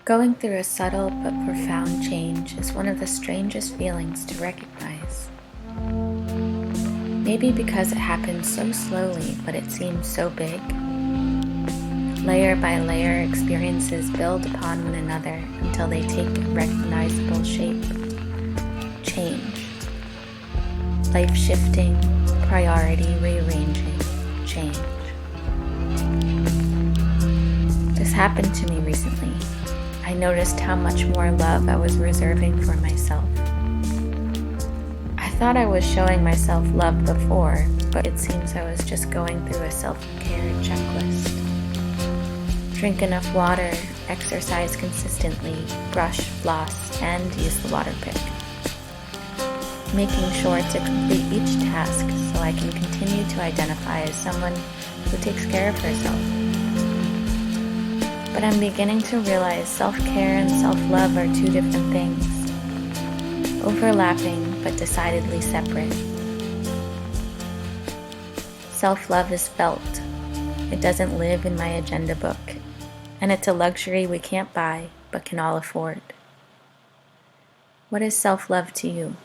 Going through a subtle but profound change is one of the strangest feelings to recognize. Maybe because it happens so slowly, but it seems so big. Layer by layer, experiences build upon one another until they take a recognizable shape. Change. Life shifting, priority rearranging, change. This happened to me recently. I noticed how much more love I was reserving for myself. I thought I was showing myself love before, but it seems I was just going through a self-care checklist. Drink enough water, exercise consistently, brush, floss, and use the water pick. Making sure to complete each task so I can continue to identify as someone who takes care of herself. But I'm beginning to realize self-care and self-love are two different things, overlapping but decidedly separate. Self-love is felt. It doesn't live in my agenda book, and it's a luxury we can't buy but can all afford. What is self-love to you?